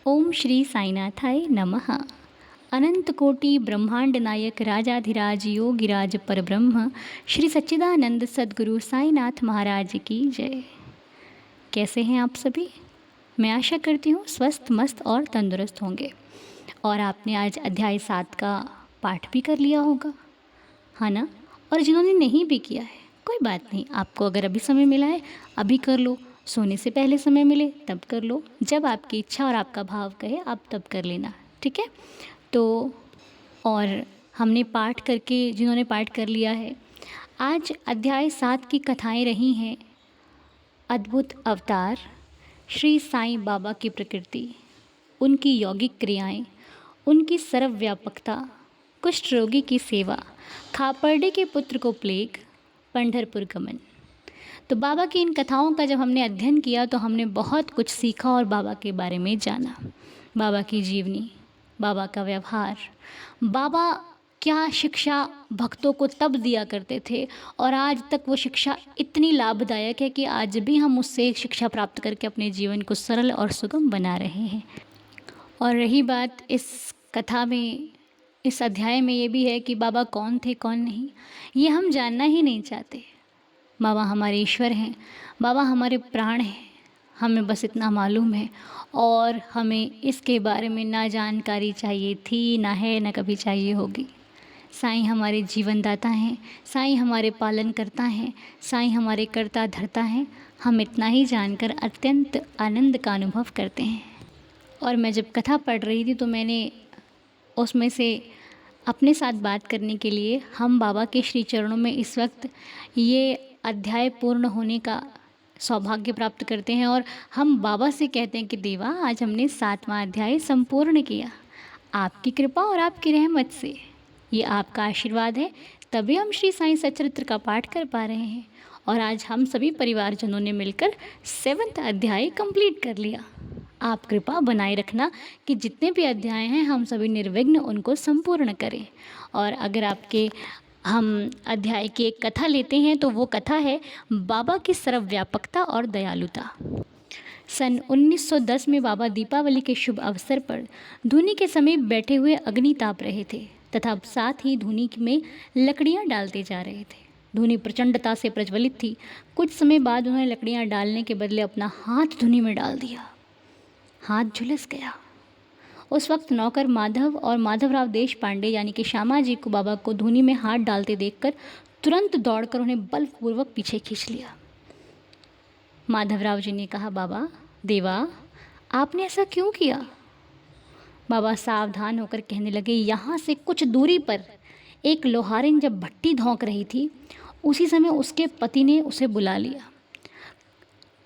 ओम श्री साईनाथाय नमः। अनंत कोटि ब्रह्मांड नायक राजाधिराज योगिराज परब्रह्म श्री सच्चिदानंद सद्गुरु साईनाथ महाराज की जय। कैसे हैं आप सभी? मैं आशा करती हूँ स्वस्थ मस्त और तंदुरुस्त होंगे। और आपने आज अध्याय 7 का पाठ भी कर लिया होगा, हाँ ना? और जिन्होंने नहीं भी किया है कोई बात नहीं, आपको अगर अभी समय मिला है अभी कर लो, सोने से पहले समय मिले तब कर लो, जब आपकी इच्छा और आपका भाव कहे आप तब कर लेना, ठीक है? तो और हमने पाठ करके, जिन्होंने पाठ कर लिया है, आज अध्याय 7 की कथाएं रही हैं अद्भुत अवतार, श्री साईं बाबा की प्रकृति, उनकी यौगिक क्रियाएं, उनकी सर्वव्यापकता, कुष्ठ रोगी की सेवा, खापर्डे के पुत्र को प्लेग, पंढरपुर गमन। तो बाबा की इन कथाओं का जब हमने अध्ययन किया तो हमने बहुत कुछ सीखा और बाबा के बारे में जाना। बाबा की जीवनी, बाबा का व्यवहार, बाबा क्या शिक्षा भक्तों को तब दिया करते थे और आज तक वो शिक्षा इतनी लाभदायक है कि आज भी हम उससे शिक्षा प्राप्त करके अपने जीवन को सरल और सुगम बना रहे हैं। और रही बात इस कथा में, इस अध्याय में ये भी है कि बाबा कौन थे कौन नहीं, ये हम जानना ही नहीं चाहते। बाबा हमारे ईश्वर हैं, बाबा हमारे प्राण हैं, हमें बस इतना मालूम है और हमें इसके बारे में ना जानकारी चाहिए थी, ना है, ना कभी चाहिए होगी। साईं हमारे जीवनदाता हैं, साईं हमारे पालन करता हैं, साईं हमारे कर्ता धर्ता हैं। हम इतना ही जानकर अत्यंत आनंद का अनुभव करते हैं। और मैं जब कथा पढ़ रही थी तो मैंने उसमें से अपने साथ बात करने के लिए हम बाबा के श्री चरणों में इस वक्त ये अध्याय पूर्ण होने का सौभाग्य प्राप्त करते हैं और हम बाबा से कहते हैं कि देवा, आज हमने 7वां अध्याय संपूर्ण किया, आपकी कृपा और आपकी रहमत से, ये आपका आशीर्वाद है, तभी हम श्री साईं सच्चरित्र का पाठ कर पा रहे हैं। और आज हम सभी परिवारजनों ने मिलकर 7वां अध्याय कंप्लीट कर लिया। आप कृपा बनाए रखना कि जितने भी अध्याय हैं हम सभी निर्विघ्न उनको संपूर्ण करें। और अगर आपके हम अध्याय की एक कथा लेते हैं तो वो कथा है बाबा की सर्वव्यापकता और दयालुता। सन 1910 में बाबा दीपावली के शुभ अवसर पर धूनी के समीप बैठे हुए अग्नि ताप रहे थे तथा साथ ही धूनी में लकड़ियां डालते जा रहे थे। धूनी प्रचंडता से प्रज्वलित थी। कुछ समय बाद उन्होंने लकड़ियां डालने के बदले अपना हाथ धूनी में डाल दिया। हाथ झुलस गया। उस वक्त नौकर माधव और माधवराव देश पांडे यानी कि श्यामा जी को बाबा को धूनी में हाथ डालते देखकर तुरंत दौड़कर उन्हें बलपूर्वक पीछे खींच लिया। माधवराव जी ने कहा, बाबा, देवा, आपने ऐसा क्यों किया? बाबा सावधान होकर कहने लगे, यहाँ से कुछ दूरी पर एक लोहारिन जब भट्टी धौंक रही थी उसी समय उसके पति ने उसे बुला लिया।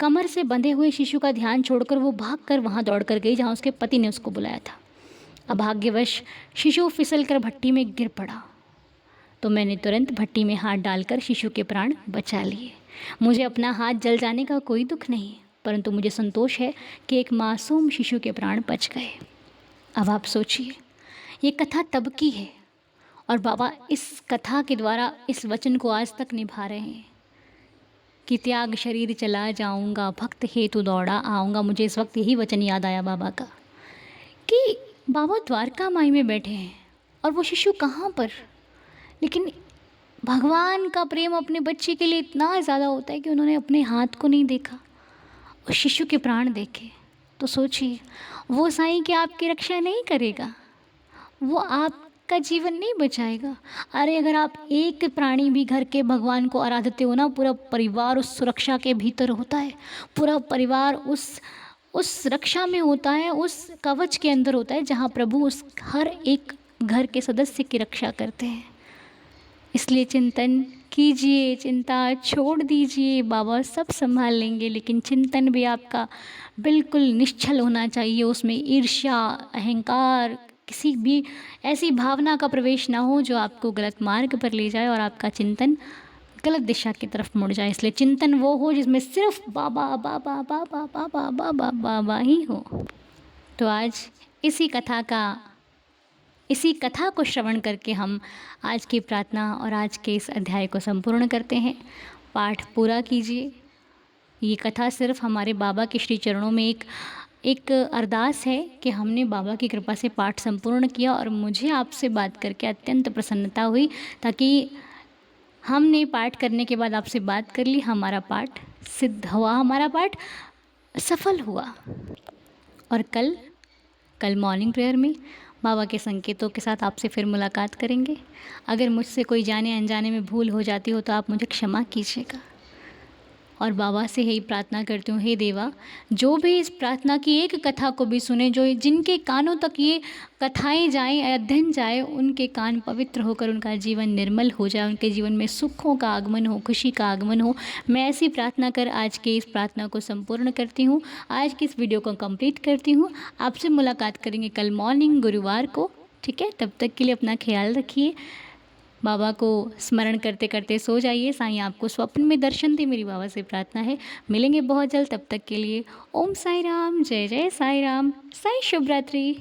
कमर से बंधे हुए शिशु का ध्यान छोड़कर वो भागकर वहाँ दौड़कर गई जहाँ उसके पति ने उसको बुलाया था। अभाग्यवश शिशु फिसलकर भट्टी में गिर पड़ा तो मैंने तुरंत भट्टी में हाथ डालकर शिशु के प्राण बचा लिए। मुझे अपना हाथ जल जाने का कोई दुख नहीं, परंतु मुझे संतोष है कि एक मासूम शिशु के प्राण बच गए। अब आप सोचिए, ये कथा तब की है और बाबा इस कथा के द्वारा इस वचन को आज तक निभा रहे हैं कि त्याग शरीर चला जाऊंगा, भक्त हेतु दौड़ा आऊँगा। मुझे इस वक्त यही वचन याद आया बाबा का कि बाबा द्वारका माई में बैठे हैं और वो शिशु कहाँ पर, लेकिन भगवान का प्रेम अपने बच्चे के लिए इतना ज़्यादा होता है कि उन्होंने अपने हाथ को नहीं देखा, उस शिशु के प्राण देखे। तो सोचिए, वो साईं क्या आपकी रक्षा नहीं करेगा? वो आपका जीवन नहीं बचाएगा? अरे अगर आप एक प्राणी भी घर के भगवान को आराधते हो ना, पूरा परिवार उस सुरक्षा के भीतर होता है, पूरा परिवार उस रक्षा में होता है, उस कवच के अंदर होता है जहाँ प्रभु उस हर एक घर के सदस्य की रक्षा करते हैं। इसलिए चिंतन कीजिए, चिंता छोड़ दीजिए, बाबा सब संभाल लेंगे। लेकिन चिंतन भी आपका बिल्कुल निश्चल होना चाहिए, उसमें ईर्ष्या, अहंकार, किसी भी ऐसी भावना का प्रवेश ना हो जो आपको गलत मार्ग पर ले जाए और आपका चिंतन गलत दिशा की तरफ मुड़ जाए। इसलिए चिंतन वो हो जिसमें सिर्फ बाबा बाबा बाबा बाबा बाबा बाबा ही हो। तो आज इसी कथा को श्रवण करके हम आज की प्रार्थना और आज के इस अध्याय को संपूर्ण करते हैं। पाठ पूरा कीजिए। ये कथा सिर्फ हमारे बाबा के श्री चरणों में एक अरदास है कि हमने बाबा की कृपा से पाठ संपूर्ण किया और मुझे आपसे बात करके अत्यंत प्रसन्नता हुई, ताकि हमने पाठ करने के बाद आपसे बात कर ली, हमारा पाठ सिद्ध हुआ, हमारा पाठ सफल हुआ। और कल मॉर्निंग प्रेयर में बाबा के संकेतों के साथ आपसे फिर मुलाकात करेंगे। अगर मुझसे कोई जाने अनजाने में भूल हो जाती हो तो आप मुझे क्षमा कीजिएगा। और बाबा से यही प्रार्थना करती हूँ, हे देवा, जो भी इस प्रार्थना की एक कथा को भी सुने, जो जिनके कानों तक ये कथाएं जाएं, अध्ययन जाए, उनके कान पवित्र होकर उनका जीवन निर्मल हो जाए, उनके जीवन में सुखों का आगमन हो, खुशी का आगमन हो। मैं ऐसी प्रार्थना कर आज के इस प्रार्थना को संपूर्ण करती हूँ, आज की इस वीडियो को कंप्लीट करती हूँ। आपसे मुलाकात करेंगे कल मॉर्निंग गुरुवार को, ठीक है। तब तक के लिए अपना ख्याल रखिए, बाबा को स्मरण करते करते सो जाइए। साईं आपको स्वप्न में दर्शन दे, मेरी बाबा से प्रार्थना है। मिलेंगे बहुत जल्द, तब तक के लिए ओम साई राम, जय जय साई राम, साई शुभ रात्रि।